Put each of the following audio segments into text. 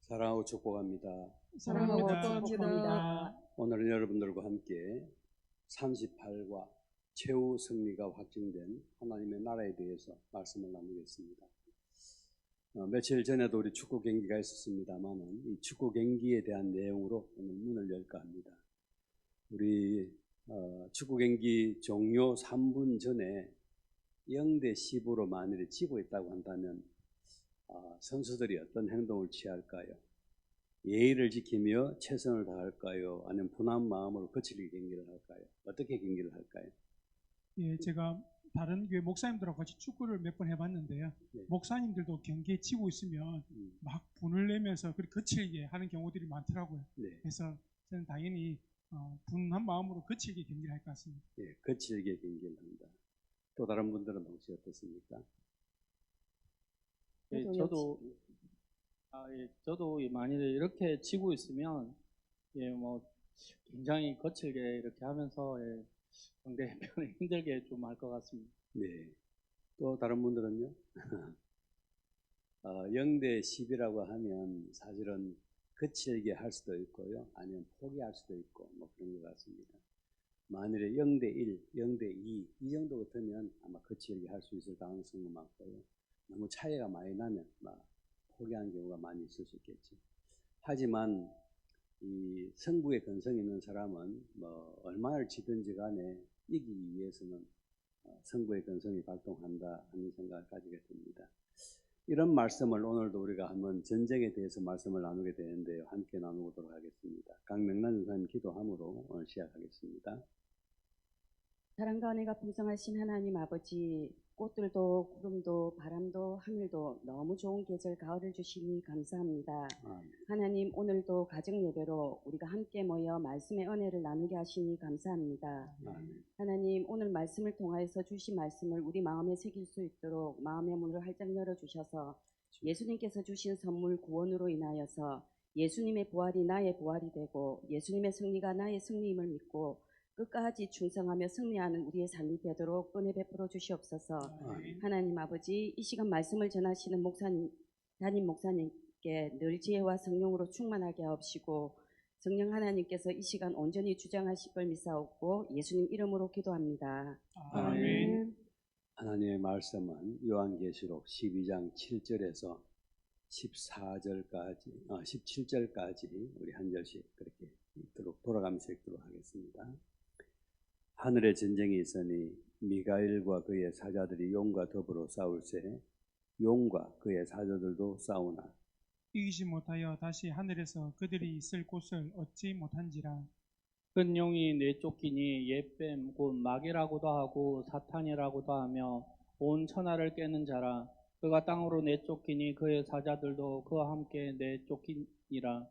사랑하고 축복합니다. 사랑하고 축복합니다. 오늘은 여러분들과 함께 38과 최후 승리가 확증된 하나님의 나라에 대해서 말씀을 나누겠습니다. 며칠 전에도 우리 축구 경기가 있었습니다만 이 축구 경기에 대한 내용으로 오늘 문을 열까 합니다. 우리 축구 경기 종료 3분 전에 0대 10으로 만일에 지고 있다고 한다면 선수들이 어떤 행동을 취할까요? 예의를 지키며 최선을 다할까요? 아니면 분한 마음으로 거칠게 경기를 할까요? 어떻게 경기를 할까요? 예, 제가 다른 교회 목사님들하고 같이 축구를 몇 번 해봤는데요. 네. 목사님들도 경기에 치고 있으면 막 분을 내면서 그렇게 거칠게 하는 경우들이 많더라고요. 네. 그래서 저는 당연히 분한 마음으로 거칠게 경기를 할 것 같습니다. 예, 거칠게 경기를 한다. 또 다른 분들은 혹시 어떻습니까? 예, 저도 만일에 이렇게 치고 있으면 굉장히 거칠게 이렇게 하면서 상대편을 힘들게 좀 할 것 같습니다. 네. 또 다른 분들은요? 0대 10이라고 하면 사실은 거칠게 할 수도 있고요. 아니면 포기할 수도 있고 뭐 그런 것 같습니다. 만일에 0대 1, 0대 2 이 정도 같으면 아마 거칠게 할 수 있을 가능성도 많고요. 너무 차이가 많이 나면 포기하는 경우가 많이 있을 수 있겠죠. 하지만 이 승부에 근성이 있는 사람은 얼마를 지든지 간에 이기기 위해서는 승부의 근성이 발동한다 하는 생각을 가지게 됩니다. 이런 말씀을 오늘도 우리가 한번 전쟁에 대해서 말씀을 나누게 되는데요. 함께 나누도록 하겠습니다. 강명란 전사님 기도함으로 오늘 시작하겠습니다. 사랑과 은혜가 풍성하신 하나님 아버지, 꽃들도 구름도 바람도 하늘도 너무 좋은 계절 가을을 주시니 감사합니다. 하나님, 오늘도 가정 예배로 우리가 함께 모여 말씀의 은혜를 나누게 하시니 감사합니다. 하나님, 오늘 말씀을 통하여서 주신 말씀을 우리 마음에 새길 수 있도록 마음의 문을 활짝 열어주셔서 예수님께서 주신 선물 구원으로 인하여서 예수님의 부활이 나의 부활이 되고 예수님의 승리가 나의 승리임을 믿고 끝까지 충성하며 승리하는 우리의 삶이 되도록 은혜 베풀어 주시옵소서. 하나님 아버지, 이 시간 말씀을 전하시는 담임 목사님께 늘 지혜와 성령으로 충만하게 하옵시고 성령 하나님께서 이 시간 온전히 주장하실 걸 믿사옵고 예수님 이름으로 기도합니다. 아멘. 하나님의 말씀은 요한계시록 12장 7절에서 17절까지 우리 한 절씩 그렇게 읽도록 돌아가면서 읽도록 하겠습니다. 하늘에 전쟁이 있으니 미가엘과 그의 사자들이 용과 더불어 싸울세 용과 그의 사자들도 싸우나 이기지 못하여 다시 하늘에서 그들이 있을 곳을 얻지 못한지라. 큰 용이 내쫓기니 옛뱀 곧 마귀라고도 하고 사탄이라고도 하며 온 천하를 깨는 자라. 그가 땅으로 내쫓기니 그의 사자들도 그와 함께 내쫓기니라.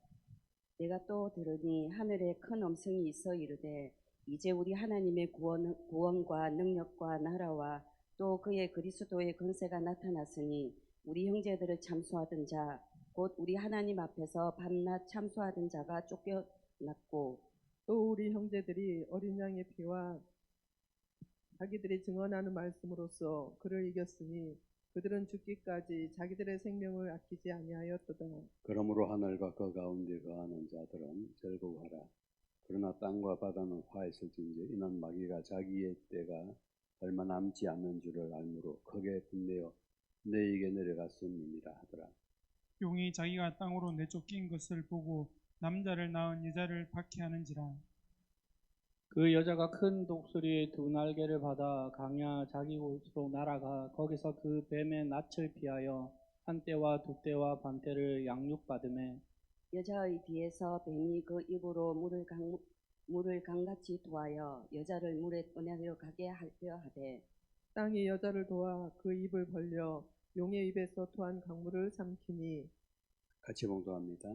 내가 또 들으니 하늘에 큰 음성이 있어 이르되 이제 우리 하나님의 구원과 능력과 나라와 또 그의 그리스도의 권세가 나타났으니 우리 형제들을 참소하던 자 곧 우리 하나님 앞에서 밤낮 참소하던 자가 쫓겨났고 또 우리 형제들이 어린 양의 피와 자기들이 증언하는 말씀으로써 그를 이겼으니 그들은 죽기까지 자기들의 생명을 아끼지 아니하였도다. 그러므로 하늘과 그 가운데 거하는 자들은 즐거워하라. 그러나 땅과 바다는 화했을진저 이는 마귀가 자기의 때가 얼마 남지 않는 줄을 알므로 크게 분내어 너희에게 내려갔음이니라 하더라. 용이 자기가 땅으로 내쫓긴 것을 보고 남자를 낳은 여자를 박해하는지라. 그 여자가 큰 독수리의 두 날개를 받아 강야 자기 곳으로 날아가 거기서 그 뱀의 낯을 피하여 한 때와 두 때와 반 때를 양육받으매 여자의 뒤에서 뱀이 그 입으로 물을 강같이 도하여 여자를 물에 떠내려 가게 하려 하되 땅이 여자를 도와 그 입을 벌려 용의 입에서 토한 강물을 삼키니. 같이 봉독합니다.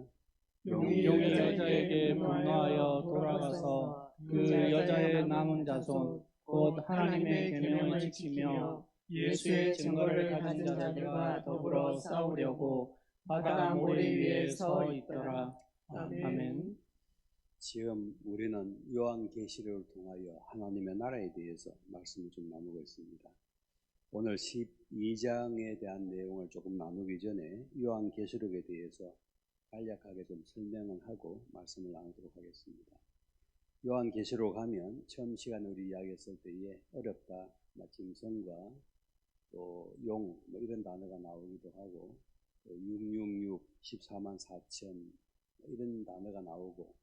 용이 여자에게 분노하여 돌아가서 그 여자의 남은 자손 곧 하나님의 계명을 지키며 예수의 증거를 가진 자들과 더불어 싸우려고 바다 모래 위에 서 있더라. 아멘. 지금 우리는 요한계시록을 통하여 하나님의 나라에 대해서 말씀을 좀 나누고 있습니다. 오늘 12장에 대한 내용을 조금 나누기 전에 요한계시록에 대해서 간략하게 좀 설명을 하고 말씀을 나누도록 하겠습니다. 요한계시록 하면 처음 시간에 우리 이야기했을 때에 어렵다, 짐승과 또 용 이런 단어가 나오기도 하고, 또 666, 14만 4천 이런 단어가 나오고,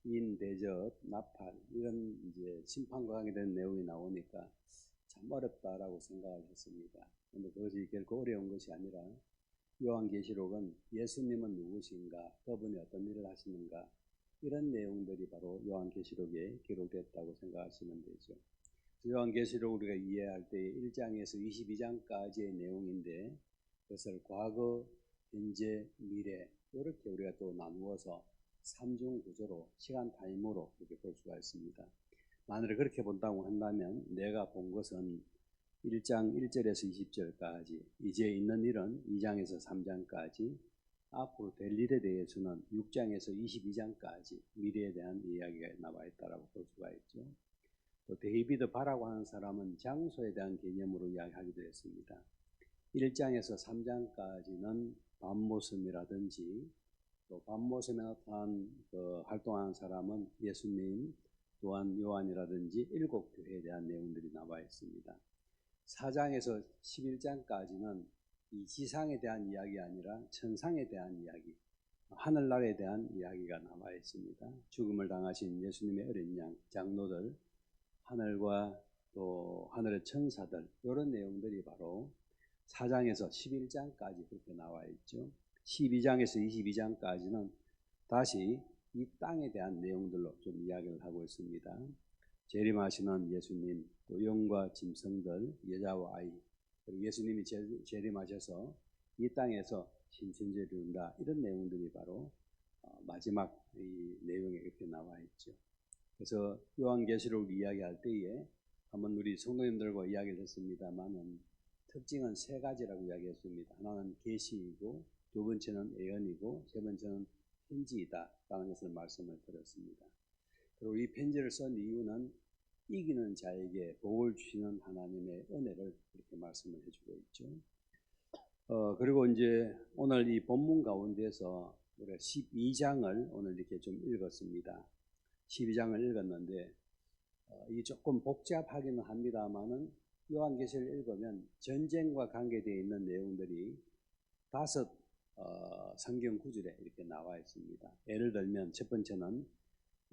인, 대접, 나팔 이런 이제 심판과 관계된 내용이 나오니까 참 어렵다라고 생각을 했습니다. 그런데 그것이 결코 어려운 것이 아니라 요한계시록은 예수님은 누구신가, 그분이 어떤 일을 하시는가, 이런 내용들이 바로 요한계시록에 기록됐다고 생각하시면 되죠. 요한계시록 우리가 이해할 때 1장에서 22장까지의 내용인데, 그것을 과거, 현재, 미래 이렇게 우리가 또 나누어서 3중 구조로 시간 타임으로 이렇게 볼 수가 있습니다. 만약에 그렇게 본다고 한다면 내가 본 것은 1장 1절에서 20절까지, 이제 있는 일은 2장에서 3장까지, 앞으로 될 일에 대해서는 6장에서 22장까지 미래에 대한 이야기가 나와 있다고 볼 수가 있죠. 또 데이비드 바라고 하는 사람은 장소에 대한 개념으로 이야기하기도 했습니다. 1장에서 3장까지는 밤모섬이라든지, 또 밤모섬에 나타난 활동하는 사람은 예수님, 또한 요한이라든지 7교회에 대한 내용들이 나와 있습니다. 4장에서 11장까지는 이 지상에 대한 이야기 아니라 천상에 대한 이야기, 하늘나라에 대한 이야기가 나와 있습니다. 죽음을 당하신 예수님의 어린 양, 장로들, 하늘과 또 하늘의 천사들, 이런 내용들이 바로 4장에서 11장까지 그렇게 나와 있죠. 12장에서 22장까지는 다시 이 땅에 대한 내용들로 좀 이야기를 하고 있습니다. 재림하시는 예수님, 또 용과 짐승들, 여자와 아이, 그리고 예수님이 재림하셔서 이 땅에서 신천지를 이룬다, 이런 내용들이 바로 마지막 이 내용에 이렇게 나와 있죠. 그래서 요한계시록을 이야기할 때에 한번 우리 성도님들과 이야기를 했습니다만은 특징은 세 가지라고 이야기했습니다. 하나는 계시이고, 두 번째는 예언이고, 세 번째는 편지이다 라는 것을 말씀을 드렸습니다. 그리고 이 편지를 쓴 이유는 이기는 자에게 복을 주시는 하나님의 은혜를 이렇게 말씀을 해주고 있죠. 그리고 이제 오늘 이 본문 가운데서 우리가 12장을 오늘 이렇게 좀 읽었습니다. 12장을 읽었는데 이게 조금 복잡하기는 합니다만은 요한계시를 읽으면 전쟁과 관계되어 있는 내용들이 5 성경 구절에 이렇게 나와 있습니다. 예를 들면 첫 번째는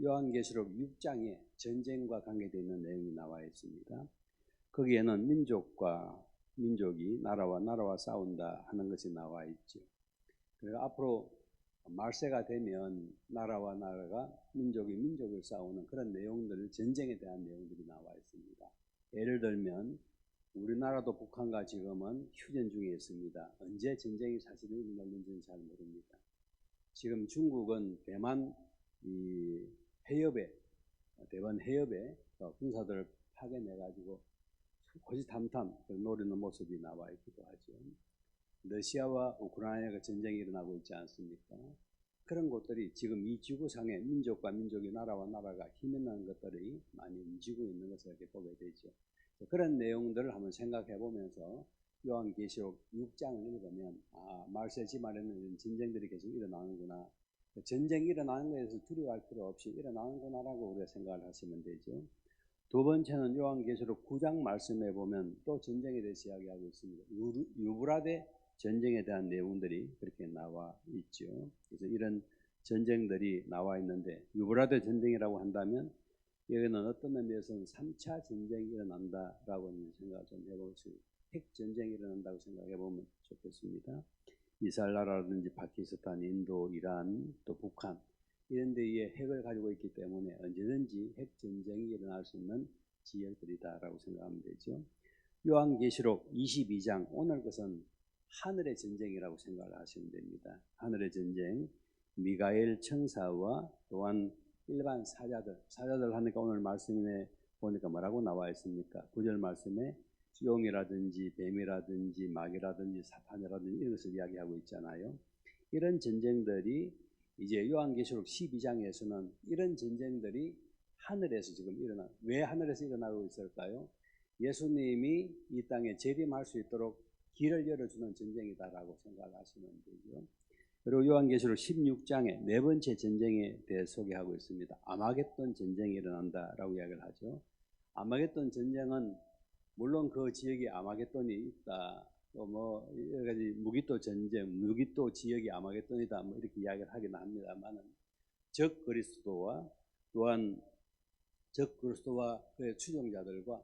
요한계시록 6장에 전쟁과 관계되어 있는 내용이 나와 있습니다. 거기에는 민족이 나라와 싸운다 하는 것이 나와 있죠. 그리고 앞으로 말세가 되면 나라와 나라가 민족을 싸우는 그런 내용들, 전쟁에 대한 내용들이 나와 있습니다. 예를 들면 우리나라도 북한과 지금은 휴전 중에 있습니다. 언제 전쟁이 사실은 일어났는지는 잘 모릅니다. 지금 중국은 대만 대만 해협에 군사들을 파견해가지고 호시탐탐 노리는 모습이 나와 있기도 하죠. 러시아와 우크라이나가 전쟁이 일어나고 있지 않습니까? 그런 것들이 지금 이 지구상에 민족과 민족이, 나라와 나라가 힘있는 것들이 많이 움직이고 있는 것을 이렇게 보게 되죠. 그런 내용들을 한번 생각해 보면서 요한계시록 6장을 읽으면 말세 지말에는 전쟁들이 계속 일어나는구나, 전쟁이 일어나는 것에서 두려워할 필요 없이 일어나는구나라고 우리가 생각을 하시면 되죠. 두 번째는 요한계시록 9장 말씀해 보면 또 전쟁에 대해서 이야기하고 있습니다. 유브라데 전쟁에 대한 내용들이 그렇게 나와 있죠. 그래서 이런 전쟁들이 나와 있는데, 유브라데 전쟁이라고 한다면 여기는 어떤 의미에서는 3차 전쟁이 일어난다라고 생각을 좀 해볼 수 있습니다. 핵전쟁이 일어난다고 생각해 보면 좋겠습니다. 이스라엘 나라라든지 파키스탄, 인도, 이란, 또 북한 이런 데에 핵을 가지고 있기 때문에 언제든지 핵전쟁이 일어날 수 있는 지역들이다라고 생각하면 되죠. 요한계시록 22장, 오늘 것은 하늘의 전쟁이라고 생각을 하시면 됩니다. 하늘의 전쟁, 미가엘 천사와 또한 일반 사자들 하니까 오늘 말씀에 보니까 뭐라고 나와 있습니까? 9절 말씀에 용이라든지 뱀이라든지 마귀라든지 사탄이라든지 이것을 이야기하고 있잖아요. 이런 전쟁들이 이제 요한계시록 12장에서는 이런 전쟁들이 하늘에서 지금 왜 하늘에서 일어나고 있을까요? 예수님이 이 땅에 재림할 수 있도록 길을 열어주는 전쟁이다라고 생각하시면 되죠. 그리고 요한계시록 16장에 네 번째 전쟁에 대해 소개하고 있습니다. 아마겟돈 전쟁이 일어난다라고 이야기를 하죠. 아마겟돈 전쟁은 물론 그 지역에 아마겟돈이 있다. 또 뭐 여러 가지 무기토 전쟁, 무기토 지역이 아마겟돈이다. 뭐 이렇게 이야기를 하긴 합니다만은 적 그리스도와 또한 적 그리스도와 그의 추종자들과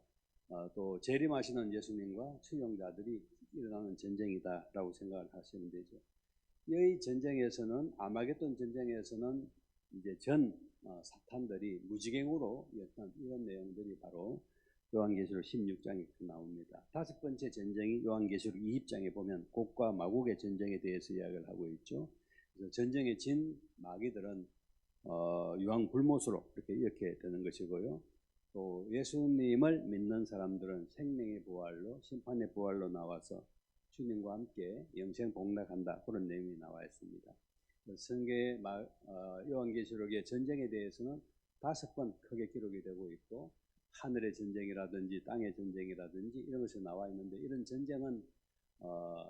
또 재림하시는 예수님과 추종자들이 일어나는 전쟁이다라고 생각을 하시면 되죠. 이 전쟁에서는 아마겟돈 전쟁에서는 이제 전 사탄들이 무지갱으로 이런 내용들이 바로 요한계시록 16장에 나옵니다. 다섯 번째 전쟁이 요한계시록 20장에 보면 곡과 마곡의 전쟁에 대해서 이야기를 하고 있죠. 그래서 전쟁에 진 마귀들은 유황 불못으로 이렇게 되는 것이고요. 또 예수님을 믿는 사람들은 생명의 부활로 심판의 부활로 나와서 주님과 함께 영생 복락한다. 그런 내용이 나와 있습니다. 성경의 요한계시록의 전쟁에 대해서는 5번 크게 기록이 되고 있고 하늘의 전쟁이라든지 땅의 전쟁이라든지 이런 것이 나와 있는데 이런 전쟁은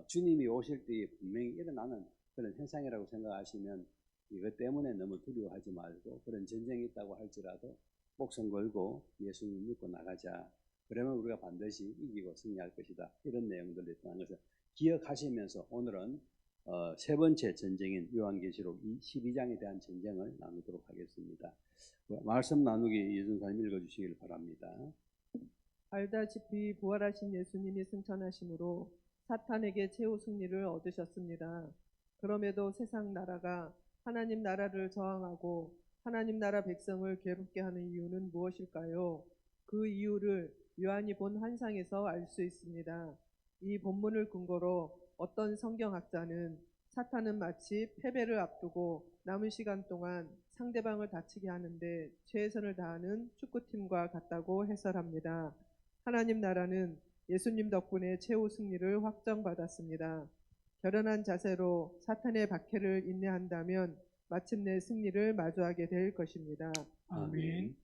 주님이 오실 때에 분명히 일어나는 그런 현상이라고 생각하시면 이것 때문에 너무 두려워하지 말고 그런 전쟁이 있다고 할지라도 목숨 걸고 예수님 믿고 나가자. 그러면 우리가 반드시 이기고 승리할 것이다. 이런 내용들이 있다는 것을 기억하시면서 오늘은 세 번째 전쟁인 요한계시록 12장에 대한 전쟁을 나누도록 하겠습니다. 말씀 나누기 이준사님 읽어주시길 바랍니다. 알다시피 부활하신 예수님이 승천하심으로 사탄에게 최후 승리를 얻으셨습니다. 그럼에도 세상 나라가 하나님 나라를 저항하고 하나님 나라 백성을 괴롭게 하는 이유는 무엇일까요? 그 이유를 요한이 본 환상에서 알 수 있습니다. 이 본문을 근거로 어떤 성경학자는 사탄은 마치 패배를 앞두고 남은 시간 동안 상대방을 다치게 하는데 최선을 다하는 축구팀과 같다고 해설합니다. 하나님 나라는 예수님 덕분에 최후 승리를 확정받았습니다. 결연한 자세로 사탄의 박해를 인내한다면 마침내 승리를 마주하게 될 것입니다. 아멘.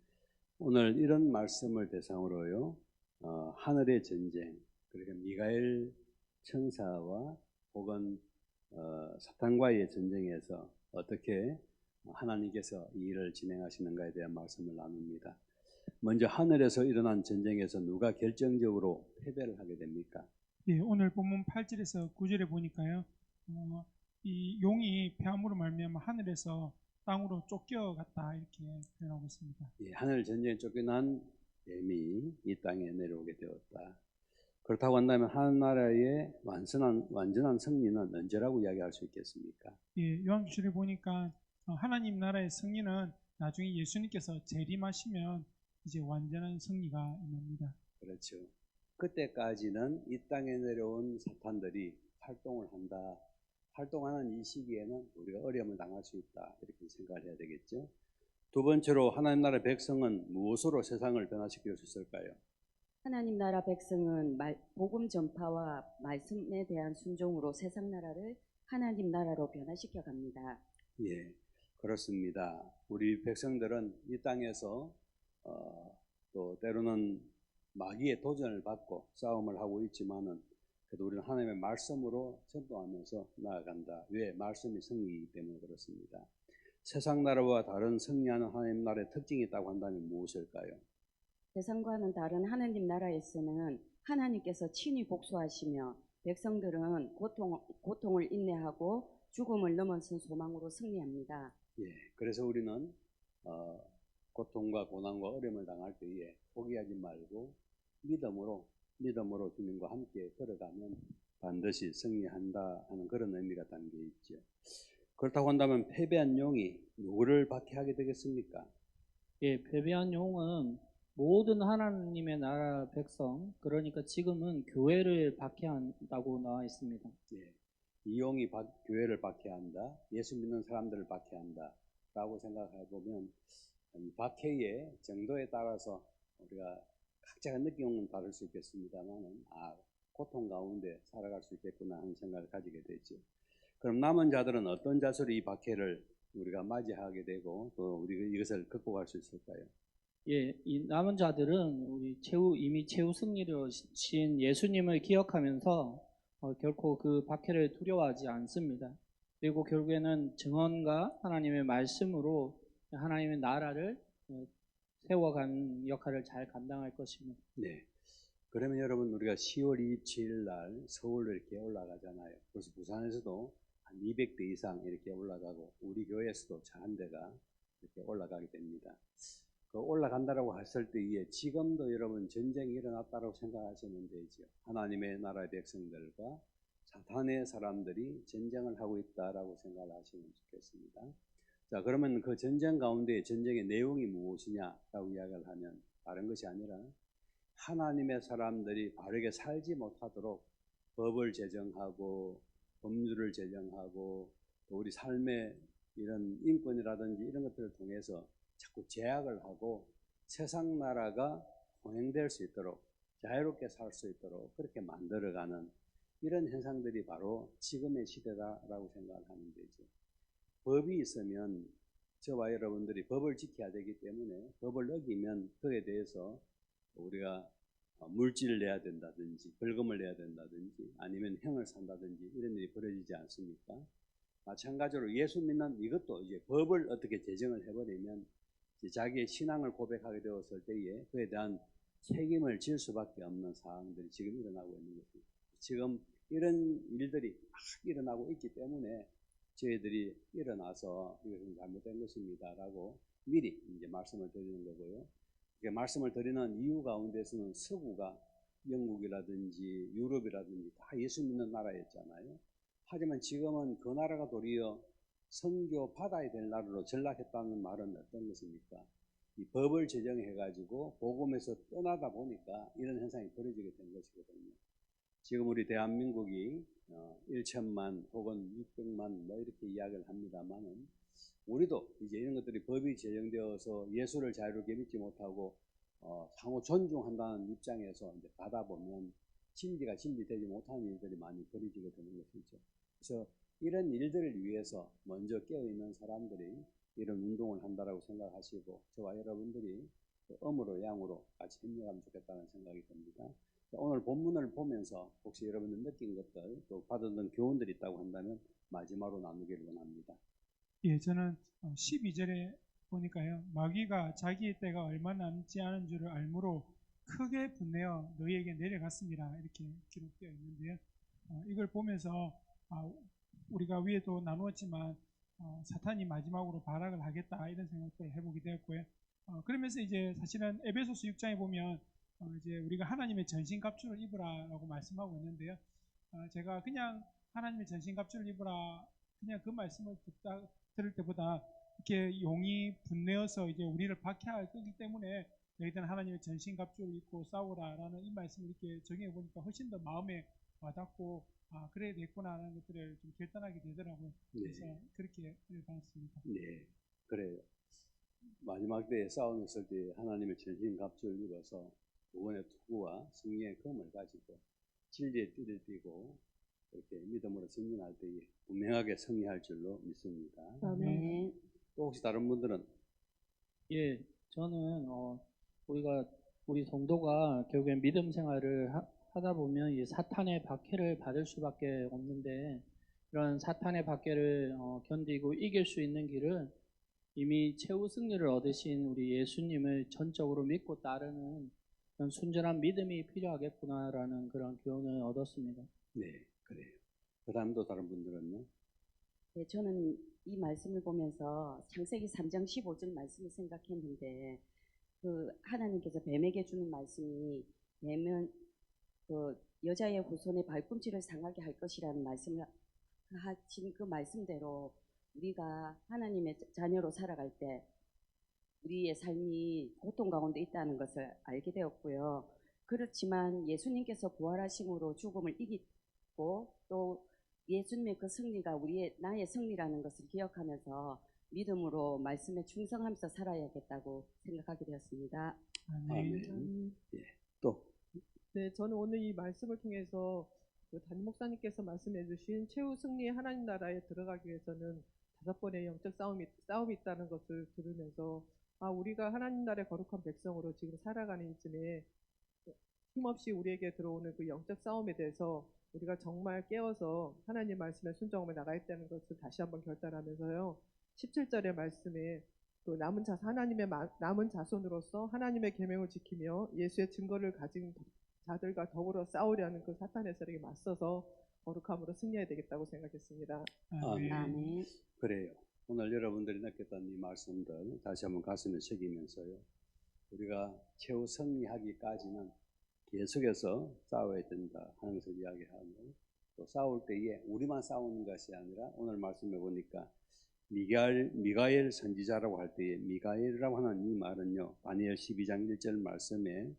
오늘 이런 말씀을 대상으로요. 하늘의 전쟁, 그러니까 미가엘 천사와 혹은 사탄과의 전쟁에서 어떻게 하나님께서 이 일을 진행하시는가에 대한 말씀을 나눕니다. 먼저 하늘에서 일어난 전쟁에서 누가 결정적으로 패배를 하게 됩니까? 예, 오늘 본문 8절에서 9절에 보니까요. 이 용이 패함으로 말미암아 하늘에서 땅으로 쫓겨갔다 이렇게 표현하고 있습니다. 예, 하늘 전쟁에 쫓겨난 뱀이 이 땅에 내려오게 되었다. 그렇다고 한다면 하나나라의 완전한 승리는 언제라고 이야기할 수 있겠습니까? 예, 요한계시록에 보니까 하나님 나라의 승리는 나중에 예수님께서 재림하시면 이제 완전한 승리가 임합니다. 그렇죠. 그때까지는 이 땅에 내려온 사탄들이 활동을 한다. 활동하는 이 시기에는 우리가 어려움을 당할 수 있다. 이렇게 생각을 해야 되겠죠. 두 번째로 하나님 나라의 백성은 무엇으로 세상을 변화시킬 수 있을까요? 하나님 나라 백성은 복음 전파와 말씀에 대한 순종으로 세상 나라를 하나님 나라로 변화시켜 갑니다. 예, 그렇습니다. 우리 백성들은 이 땅에서 또 때로는 마귀의 도전을 받고 싸움을 하고 있지만은 그래도 우리는 하나님의 말씀으로 전도하면서 나아간다. 왜? 말씀이 승리이기 때문에 그렇습니다. 세상 나라와 다른 승리하는 하나님 나라의 특징이 있다고 한다면 무엇일까요? 세상과는 다른 하나님 나라에서는 하나님께서 친히 복수하시며 백성들은 고통을 인내하고 죽음을 넘어선 소망으로 승리합니다. 예, 그래서 우리는 고통과 고난과 어려움을 당할 때에 포기하지 말고 믿음으로 주님과 함께 걸어가면 반드시 승리한다 하는 그런 의미가 담겨 있죠. 그렇다고 한다면 패배한 용이 누구를 박해하게 되겠습니까? 예, 패배한 용은 모든 하나님의 나라 백성, 그러니까 지금은 교회를 박해한다고 나와 있습니다. 예, 이 용이 교회를 박해한다, 예수 믿는 사람들을 박해한다 라고 생각해 보면 이 박해의 정도에 따라서 우리가 각자가 느끼는 건 다를 수 있겠습니다만 고통 가운데 살아갈 수 있겠구나 하는 생각을 가지게 되죠. 그럼 남은 자들은 어떤 자세로 이 박해를 우리가 맞이하게 되고 또 우리가 이것을 극복할 수 있을까요? 예, 이 남은 자들은 이미 최후 승리를 신 예수님을 기억하면서 결코 그 박해를 두려워하지 않습니다. 그리고 결국에는 증언과 하나님의 말씀으로 하나님의 나라를 세워가는 역할을 잘 감당할 것입니다. 네. 그러면 여러분 우리가 10월 27일 날 서울로 이렇게 올라가잖아요. 그래서 부산에서도 한 200대 이상 이렇게 올라가고 우리 교회에서도 차 한 대가 이렇게 올라가게 됩니다. 그 올라간다라고 했을 때에 지금도 여러분 전쟁이 일어났다고 생각하시면 되죠. 하나님의 나라의 백성들과 사탄의 사람들이 전쟁을 하고 있다라고 생각하시면 좋겠습니다. 자, 그러면 그 전쟁 가운데 전쟁의 내용이 무엇이냐라고 이야기를 하면 다른 것이 아니라 하나님의 사람들이 바르게 살지 못하도록 법을 제정하고 법률을 제정하고 또 우리 삶의 이런 인권이라든지 이런 것들을 통해서 자꾸 제약을 하고 세상 나라가 혼행될 수 있도록 자유롭게 살 수 있도록 그렇게 만들어가는 이런 현상들이 바로 지금의 시대다라고 생각을 하면 되죠. 법이 있으면 저와 여러분들이 법을 지켜야 되기 때문에 법을 어기면 그에 대해서 우리가 물질을 내야 된다든지 벌금을 내야 된다든지 아니면 형을 산다든지 이런 일이 벌어지지 않습니까? 마찬가지로 예수 믿는 이것도 이제 법을 어떻게 제정을 해버리면 자기의 신앙을 고백하게 되었을 때에 그에 대한 책임을 질 수밖에 없는 상황들이 지금 일어나고 있는 것입니다. 지금 이런 일들이 막 일어나고 있기 때문에 저희들이 일어나서 이것은 잘못된 것입니다라고 미리 이제 말씀을 드리는 거고요. 말씀을 드리는 이유 가운데서는 서구가 영국이라든지 유럽이라든지 다 예수 믿는 나라였잖아요. 하지만 지금은 그 나라가 도리어 선교 받아야 될 나라로 전락했다는 말은 어떤 것입니까? 이 법을 제정해가지고 복음에서 떠나다 보니까 이런 현상이 벌어지게 된 것이거든요. 지금 우리 대한민국이 1천만 혹은 600만 뭐 이렇게 이야기를 합니다만은 우리도 이제 이런 것들이 법이 제정되어서 예수를 자유롭게 믿지 못하고 상호 존중한다는 입장에서 이제 가다 보면 진리가 진리되지 못하는 일들이 많이 벌어지게 되는 것이죠. 그래서 이런 일들을 위해서 먼저 깨어있는 사람들이 이런 운동을 한다라고 생각하시고 저와 여러분들이 음으로 양으로 같이 협력하면 좋겠다는 생각이 듭니다. 오늘 본문을 보면서 혹시 여러분들 느낀 것들 또 받았던 교훈들이 있다고 한다면 마지막으로 나누기를 원합니다. 예, 저는 12절에 보니까요. 마귀가 자기의 때가 얼마 남지 않은 줄을 알므로 크게 분내어 너희에게 내려갔습니다. 이렇게 기록되어 있는데요. 이걸 보면서 우리가 위에도 나누었지만 사탄이 마지막으로 발악을 하겠다 이런 생각들을 해보게 되었고요. 그러면서 이제 사실은 에베소서 6장에 보면 이제 우리가 하나님의 전신갑주를 입으라라고 말씀하고 있는데요. 제가 그냥 하나님의 전신갑주를 입으라 그냥 그 말씀을 들을 때보다 이렇게 용이 분내어서 이제 우리를 박해할 거기 때문에 너희들은 하나님의 전신갑주를 입고 싸우라라는 이 말씀을 이렇게 정해 보니까 훨씬 더 마음에 와닿고 그래야 되겠구나라는 것들을 좀 결단하게 되더라고요. 그래서 네. 그렇게 읽어봤습니다. 네, 그래요. 마지막 때에 싸움했을 때 하나님의 전신갑주를 입어서 구원의 투구와 승리의 검을 가지고 진리의 띠를 띠고 이렇게 믿음으로 전진할 때에 분명하게 승리할 줄로 믿습니다. 아멘. 또 혹시 다른 분들은? 예, 저는 우리 성도가 결국엔 믿음 생활을 하다 보면 이 사탄의 박해를 받을 수밖에 없는데 이런 사탄의 박해를 견디고 이길 수 있는 길은 이미 최후 승리를 얻으신 우리 예수님을 전적으로 믿고 따르는 그런 순전한 믿음이 필요하겠구나라는 그런 교훈을 얻었습니다. 네, 그래요. 그 다음도 다른 분들은요? 네, 저는 이 말씀을 보면서 창세기 3장 15절 말씀을 생각했는데 그 하나님께서 뱀에게 주는 말씀이 뱀은 그 여자의 후손의 발꿈치를 상하게 할 것이라는 말씀을 하신 그 말씀대로 우리가 하나님의 자녀로 살아갈 때 우리의 삶이 고통 가운데 있다는 것을 알게 되었고요. 그렇지만 예수님께서 부활하심으로 죽음을 이기고 또 예수님의 그 승리가 나의 승리라는 것을 기억하면서 믿음으로 말씀에 충성하면서 살아야겠다고 생각하게 되었습니다. 아멘. 예, 또? 네, 저는 오늘 이 말씀을 통해서 그 담임 목사님께서 말씀해 주신 최후 승리의 하나님 나라에 들어가기 위해서는 5번의 영적 싸움이 있다는 것을 들으면서 우리가 하나님 나라의 거룩한 백성으로 지금 살아가는 이쯤에 힘없이 우리에게 들어오는 그 영적 싸움에 대해서 우리가 정말 깨어서 하나님 말씀에 순종하며 나가야 되는 것을 다시 한번 결단하면서요. 17절의 말씀에 그 남은 자손으로서 하나님의 계명을 지키며 예수의 증거를 가진 자들과 더불어 싸우려는 그 사탄의 세력에 맞서서 거룩함으로 승리해야 되겠다고 생각했습니다. 아멘. 아멘. 그래요. 오늘 여러분들이 느꼈던 이 말씀들 다시 한번 가슴에 새기면서요. 우리가 최후 승리하기까지는 계속해서 싸워야 된다 하는 것을 이야기하고, 또 싸울 때에 우리만 싸우는 것이 아니라 오늘 말씀해 보니까 미가엘 선지자라고 할 때에 미가엘이라고 하는 이 말은요, 다니엘 12장 1절 말씀에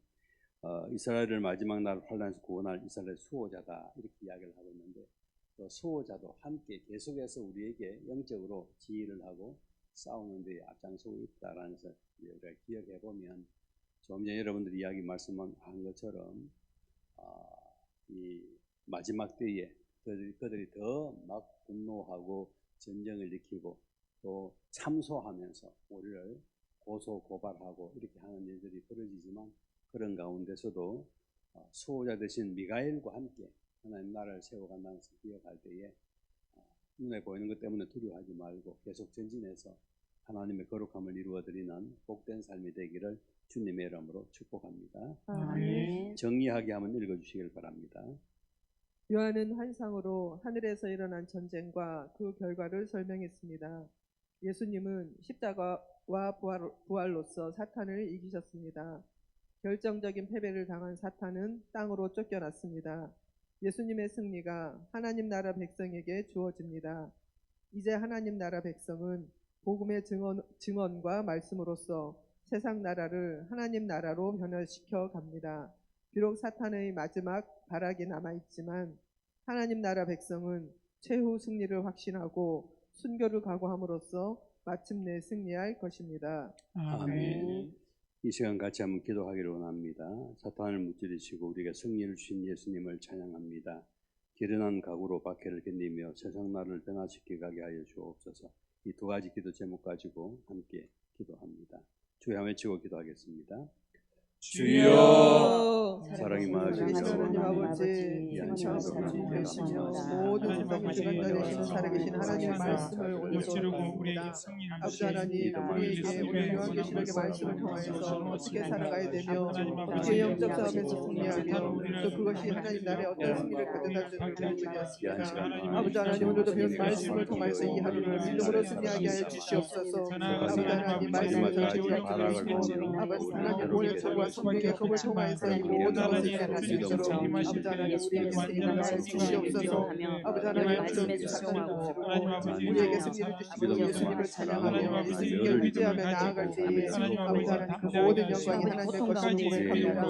이스라엘을 마지막 날 환란에서 구원할 이스라엘 수호자다 이렇게 이야기를 하고 있는데, 또 수호자도 함께 계속해서 우리에게 영적으로 지휘를 하고 싸우는 데 앞장서고 있다라는 것을 우리가 기억해 보면, 좀 전에 여러분들이 이야기 말씀한 것처럼 이 마지막 때에 그들이 더 막 분노하고 전쟁을 일으키고 또 참소하면서 우리를 고소 고발하고 이렇게 하는 일들이 벌어지지만, 그런 가운데서도 수호자 되신 미가엘과 함께 하나님 나라를 세워간다는 것을 기억할 때에 눈에 보이는 것 때문에 두려워하지 말고 계속 전진해서 하나님의 거룩함을 이루어드리는 복된 삶이 되기를 주님의 이름으로 축복합니다. 아멘. 정리하게 한번 읽어주시길 바랍니다. 요한은 환상으로 하늘에서 일어난 전쟁과 그 결과를 설명했습니다. 예수님은 십자가와 부활로서 사탄을 이기셨습니다. 결정적인 패배를 당한 사탄은 땅으로 쫓겨났습니다. 예수님의 승리가 하나님 나라 백성에게 주어집니다. 이제 하나님 나라 백성은 복음의 증언과 말씀으로써 세상 나라를 하나님 나라로 변화시켜 갑니다. 비록 사탄의 마지막 발악이 남아있지만 하나님 나라 백성은 최후 승리를 확신하고 순교를 각오함으로써 마침내 승리할 것입니다. 아멘. 이 시간 같이 한번 기도하기를 원합니다. 사탄을 무찌르시고 우리에게 승리를 주신 예수님을 찬양합니다. 기른한 각오로 박해를 견디며 세상 나라를 변화시켜 가게 하여 주옵소서. 이 두 가지 기도 제목 가지고 함께 기도합니다. 주여 한번 외치고 기도하겠습니다. 주여 사랑이 하나님 많으시며 아버지 양심을 주님 되시며 감사합니다. 모든 하나님 세상의 아버지, 주관자 되시는 살아계신 하나님의 감사합니다. 말씀을 오늘 무찌르고 전합니다. 우리에게 승리를 아버지 하나님 주시옵소서. 우리에게 오늘 요한계시록의 말씀을 통하여서 어떻게 살아가야 되며 어떻게 영적 싸움에서 승리하며 또 그것이 하나님 나라에 어떤 승리를 가져다 주는 줄 되었습니다. 아버지 하나님 오늘도 배운 말씀을 통하여서 이 하루를 믿음으로 승리하게 하여 주시옵소서. 아버지 하나님 말씀을 마지막까지 발악을 견디는 아버지 하나님 오늘과 성경의 법을 통하여서 이 모든 것을 이해할 수 있도록 아버지 하나님 우리에게 승리를 하여 주시옵소서. 아버지 하나님 말씀에 영적인 순종하고 사탄을 우리에게 승리를 주시고 예수님을 찬양하며 예수님께 의지하며 나아갈 때에 아버지 하나님 그 모든 영광이 하나님의 것을 고백합니다.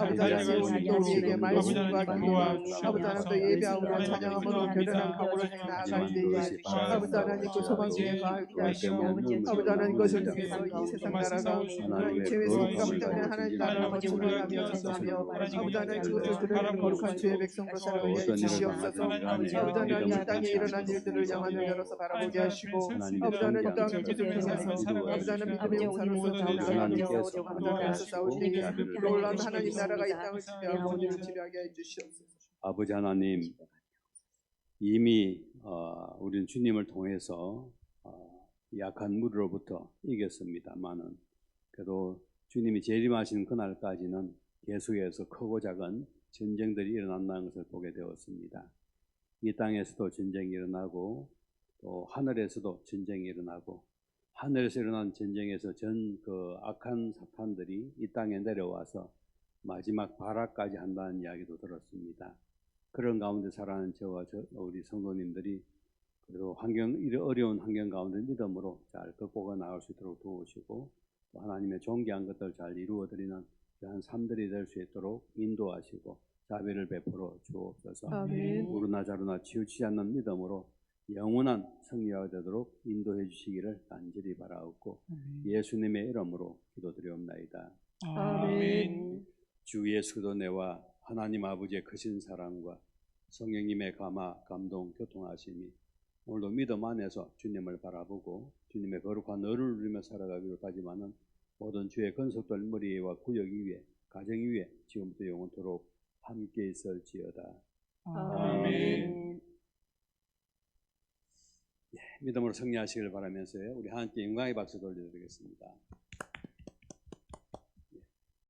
아버지 하나님 오늘도 우리에게 말씀과 기도와 아버지 하나님도 예배함으로 찬양함으로 결연한 각오로 나아갈 때에 아버지 하나님 그 소망 중에 가게 하시고 아버지 하나님 것을 통해서 이 세상 나라가 하나님 죄의 성감 때문에 하나님 나라를 증언하며 전하며 아버지 하나님 그것을 드러내는 거룩한 주의 백성으로 살아가게 해 주시옵소서. 아버지 하나님 이 땅에 일어난 일들을 영안을 열어서 바라보게 하시고 아버지 하나님 이 땅을 믿으면서 아버지 하나님 믿음의 용사로서 하나님께서 하나님께서 싸울 때에 놀라운 하나님 나라가 이 땅을 지배하고 우리를 지배하게 해 주시옵소서. 아버지 하나님, 이미 우리는 주님을 통해서 약한 무리로부터 이겼습니다만은, 그래도 주님이 재림하시는 그날까지는 계속해서 크고 작은 전쟁들이 일어난다는 것을 보게 되었습니다. 이 땅에서도 전쟁이 일어나고 또 하늘에서도 전쟁이 일어나고, 하늘에서 일어난 전쟁에서 그 악한 사탄들이 이 땅에 내려와서 마지막 발악까지 한다는 이야기도 들었습니다. 그런 가운데 살아가는 저와 우리 성도님들이 그래도 어려운 환경 가운데 믿음으로 잘 극복해 나갈 수 있도록 도우시고, 또 하나님의 존귀한 것들을 잘 이루어드리는 그러한 삶들이 될 수 있도록 인도하시고 자비를 베풀어 주옵소서. 아멘. 무르나 자르나 치우치지 않는 믿음으로 영원한 승리가 되도록 인도해 주시기를 간절히 바라옵고 예수님의 이름으로 기도드리옵나이다. 아멘. 주 예수도 내와 하나님 아버지의 크신 사랑과 성령님의 감동 교통하심이 오늘도 믿음 안에서 주님을 바라보고 주님의 거룩한 의를 누리며 살아가기로 다짐하는 모든 주의 건속들 머리와 구역 위에 가정 위에 지금부터 영원토록 함께 있을지어다. 아멘. 믿음으로 승리하시길 바라면서요. 우리 함께 영광의 박수 돌려드리겠습니다.